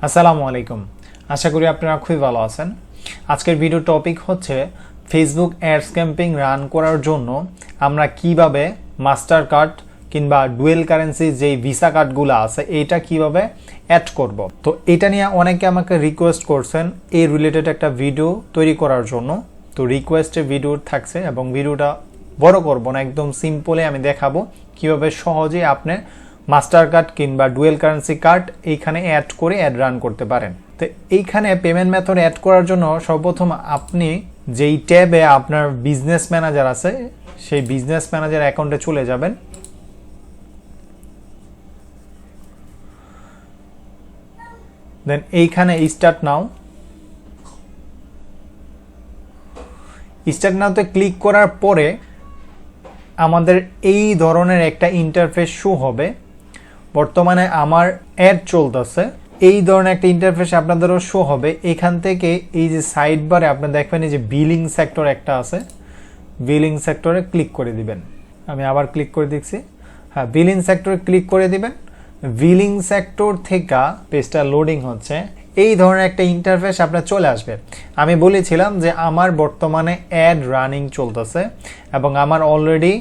আসসালামু আলাইকুম। আশা করি আপনারা খুবই ভালো আছেন। আজকের ভিডিও টপিক হচ্ছে ফেসবুক অ্যাডস ক্যাম্পেইন রান করার জন্য আমরা কিভাবে মাস্টার কার্ড কিংবা ডুয়েল কারেন্সি যেই ভিসা কার্ডগুলো আছে এটা কিভাবে অ্যাড করব। তো এটা নিয়ে অনেকে আমাকে রিকোয়েস্ট করছেন এই রিলেটেড একটা ভিডিও তৈরি করার জন্য। তো রিকোয়েস্টে ভিডিও থাকছে এবং ভিডিওটা বড় করব না, একদম সিম্পলে আমি দেখাবো কিভাবে সহজে আপনি মাস্টার কার্ড কিংবা ডুয়েল কারেন্সি কার্ড এইখানে অ্যাড করে অ্যাড রান করতে পারেন। তো এইখানে পেমেন্ট মেথড অ্যাড করার জন্য সর্বপ্রথম আপনি যেই ট্যাবে আপনার বিজনেস ম্যানেজার আছে সেই বিজনেস ম্যানেজার অ্যাকাউন্টে চলে যাবেন। দেন এইখানে স্টার্ট নাওতে ক্লিক করার পরে আমাদের এই ধরনের একটা ইন্টারফেস শো হবে। বর্তমানে আমার অ্যাড চলতেছে, এই ধরনের একটা ইন্টারফেস আপনাদেরও শো হবে। এখান থেকে এই যে সাইড বারে আপনি দেখবেন এই যে বিলিং সেক্টর একটা আছে, বিলিং সেক্টরে ক্লিক করে দিবেন। আমি আবার ক্লিক করে দিচ্ছি। হ্যাঁ, বিলিং সেক্টরে ক্লিক করে দিবেন। বিলিং সেক্টর থেকে পেজটা লোডিং হচ্ছে, এই ধরনের একটা ইন্টারফেস আপনার চলে আসবে। আমি বলেছিলাম যে আমার বর্তমানে অ্যাড রানিং চলতেছে এবং আমার অলরেডি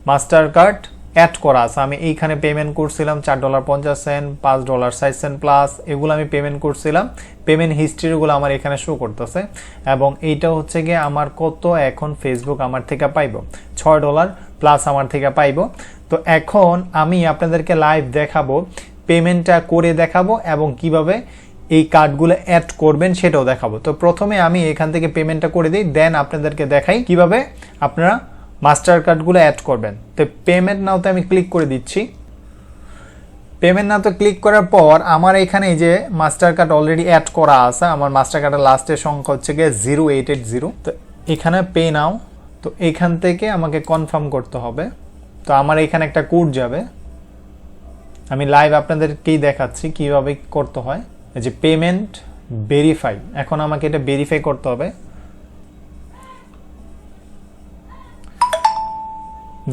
মাস্টার কার্ড অ্যাড করা আছে। আমি এইখানে পেমেন্ট করছিলাম $4.50, $5.60 প্লাস, এগুলো আমি পেমেন্ট করছিলাম। পেমেন্ট হিস্ট্রিগুলো আমার এখানে শো করতেছে এবং এইটা হচ্ছে গিয়ে আমার কত এখন ফেসবুক আমার থেকে পাইব, $6 প্লাস আমার থেকে পাইব। তো এখন আমি আপনাদেরকে লাইভ দেখাবো, পেমেন্টটা করে দেখাবো এবং কিভাবে এই কার্ডগুলো অ্যাড করবেন সেটাও দেখাবো। তো প্রথমে আমি এখান থেকে পেমেন্টটা করে দিই, দেন আপনাদেরকে দেখাই কিভাবে আপনারা মাস্টার কার্ডগুলো অ্যাড করবেন। তো পেমেন্ট নাওতে আমি ক্লিক করে দিচ্ছি। পেমেন্ট নাওতে ক্লিক করার পর আমার এখানে এই যে মাস্টার কার্ড অলরেডি অ্যাড করা আছে। আমার মাস্টার কার্ডের লাস্টের সংখ্যা হচ্ছে গিয়ে 0880। তো এখানে পে নাও, তো এখান থেকে আমাকে কনফার্ম করতে হবে। তো আমার এখানে একটা কোড যাবে, আমি লাইভ আপনাদেরকেই দেখাচ্ছি কিভাবে করতে হয়। এই যে পেমেন্ট ভেরিফাই, এখন আমাকে এটা ভেরিফাই করতে হবে।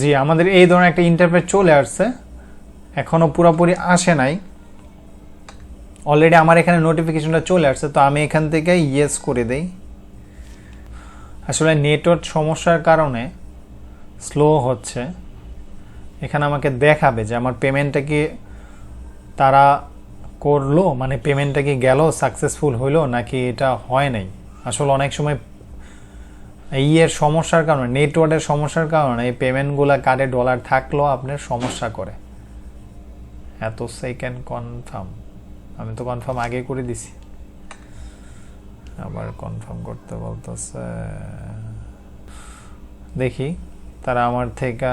জি, আমাদের এই ধরনের একটা ইন্টারফেস চলে আসছে, এখনো পুরোপুরি আসে নাই। অলরেডি আমার এখানে নোটিফিকেশনটা চলে আসছে, তো আমি এখান থেকে ইয়েস করে দেই। আসলে নেটওয়ার্ক সমস্যার কারণে স্লো হচ্ছে। এখানে আমাকে দেখাবে যে আমার পেমেন্টটা কি তারা করলো, মানে পেমেন্টটা কি গেল, সাকসেসফুল হইলো নাকি এটা হয় নাই। আসলে অনেক সময় এর সমস্যার কারণে, নেটওয়ার্কের সমস্যার কারণে এই পেমেন্টগুলো কার্ডে ডলার থাকলেও আপনার সমস্যা করে। এত সেকেন্ড কনফার্ম, আমি তো কনফার্ম আগে করে দিছি, আবার কনফার্ম করতে বলতেছে। দেখি তারা আমার থেকে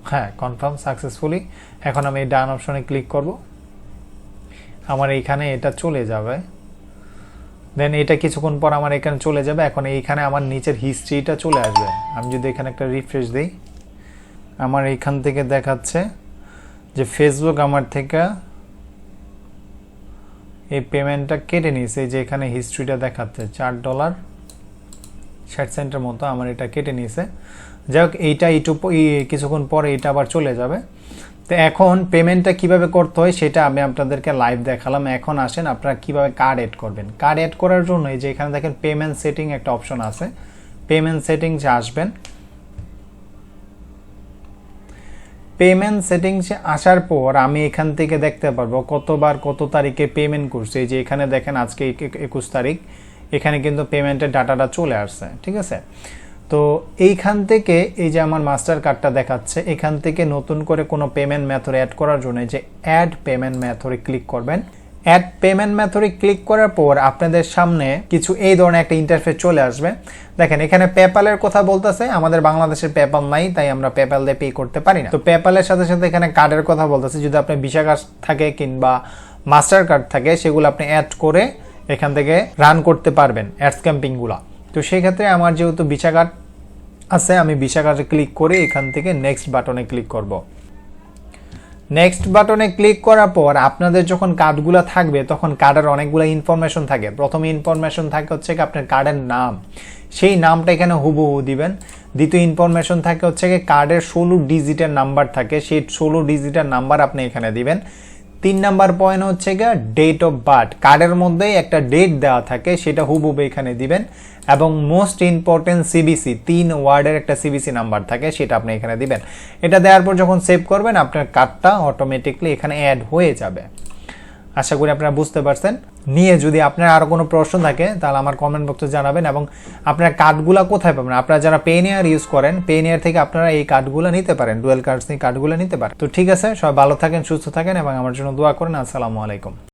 হ্যাঁ কনফার্ম সাকসেসফুলি। এখন আমি ডান অপশনে ক্লিক করব, আমার এইখানে এটা চলে যাবে। দেন এটা কিছুক্ষণ পর আমার এখানে চলে যাবে। এখন এইখানে আমার নিচের হিস্ট্রিটা চলে আসবে। আমি যদি এখানে একটা রিফ্রেশ দিই, আমার এইখান থেকে দেখাচ্ছে যে ফেসবুক আমার থেকে এই পেমেন্টটা কেটে নিয়েছে। যে এখানে হিস্ট্রিটা দেখাচ্ছে $4.60 মতো আমার এটা কেটে নিয়েছে। যাই হোক, এইটা কিছুক্ষণ পরে এটা আবার চলে যাবে। তো এখন পেমেন্টটা কিভাবে করতে হয় সেটা আমি আপনাদেরকে লাইভ দেখালাম। এখন আসেন আপনারা কিভাবে কার্ড অ্যাড করবেন। কার্ড অ্যাড করার জন্য এই যে এখানে দেখেন পেমেন্ট সেটিং একটা অপশন আছে, পেমেন্ট সেটিংসে আসবেন। পেমেন্ট সেটিংসে আসার পর আমি এখান থেকে দেখতে পারবো কতবার কত তারিখে পেমেন্ট করছে। এই যে এখানে দেখেন আজকে 21 তারিখ, এখানে কিন্তু পেমেন্টের ডাটাটা চলে আসছে, ঠিক আছে। তো এইখান থেকে এই যে আমার মাস্টার কার্ডটা দেখাচ্ছে, এখান থেকে নতুন করে কোনো পেমেন্ট মেথড অ্যাড করার জন্য যে অ্যাড পেমেন্ট মেথডে ক্লিক করবেন। অ্যাড পেমেন্ট মেথডে ক্লিক করার পর আপনাদের সামনে কিছু এই ধরনের একটা ইন্টারফেস চলে আসবে। দেখেন এখানে পেপ্যালের কথা বলতেছে, আমাদের বাংলাদেশের পেপ্যাল নাই, তাই আমরা পেপ্যাল দিয়ে পে করতে পারি না। তো পেপ্যালের সাথে সাথে এখানে কার্ডের কথা বলতেছে, যদি আপনার ভিসা কার্ড থাকে কিংবা মাস্টার কার্ড থাকে সেগুলো আপনি অ্যাড করে এখান থেকে রান করতে পারবেন অ্যাডস ক্যাম্পিংগুলো। তো সেই ক্ষেত্রে আমার যেহেতু ভিসা কার্ড আছে, আমি ভিসা কার্ডে ক্লিক করে এখান থেকে নেক্সট বাটনে ক্লিক করব। নেক্সট বাটনে ক্লিক করার পর আপনাদের যখন কার্ডগুলো থাকবে তখন কার্ডের অনেকগুলো ইনফরমেশন থাকে। প্রথমে ইনফরমেশন থাকে হচ্ছে কি আপনার কার্ডের নাম, সেই নামটা এখানে হুবহু দিবেন। দ্বিতীয় ইনফরমেশন থাকে হচ্ছে কি কার্ডের 16 ডিজিটের নাম্বার থাকে, সেই 16 ডিজিটের নাম্বার আপনি এখানে দিবেন। 3 নাম্বার পয়েন্ট হচ্ছে গিয়ে ডেট অফ বার্থ, কার্ডের মধ্যেই একটা ডেট দেওয়া থাকে সেটা হুবহু এখানে দিবেন। এবং মোস্ট ইম্পর্টেন্ট সিবিসি, 3 ওয়ার্ডের একটা সিবিসি নাম্বার থাকে সেটা আপনি এখানে দিবেন। এটা দেওয়ার পর যখন সেভ করবেন আপনার কার্ডটা অটোমেটিকলি এখানে অ্যাড হয়ে যাবে। আশা করি আপনারা বুঝতে পারছেন। নিয়ে যদি আপনার আরও কোনো প্রশ্ন থাকে তাহলে আমার কমেন্ট বক্সে জানাবেন। এবং আপনার কার্ডগুলো কোথায় পাবেন, আপনারা যারা পেনিয়ার ইউজ করেন পেনিয়ার থেকে আপনারা এই কার্ডগুলো নিতে পারেন, ডুয়েল কার্ডস নিয়ে কার্ডগুলো নিতে পারেন। তো ঠিক আছে, সবাই ভালো থাকেন, সুস্থ থাকেন এবং আমার জন্য দোয়া করেন। আসসালামু আলাইকুম।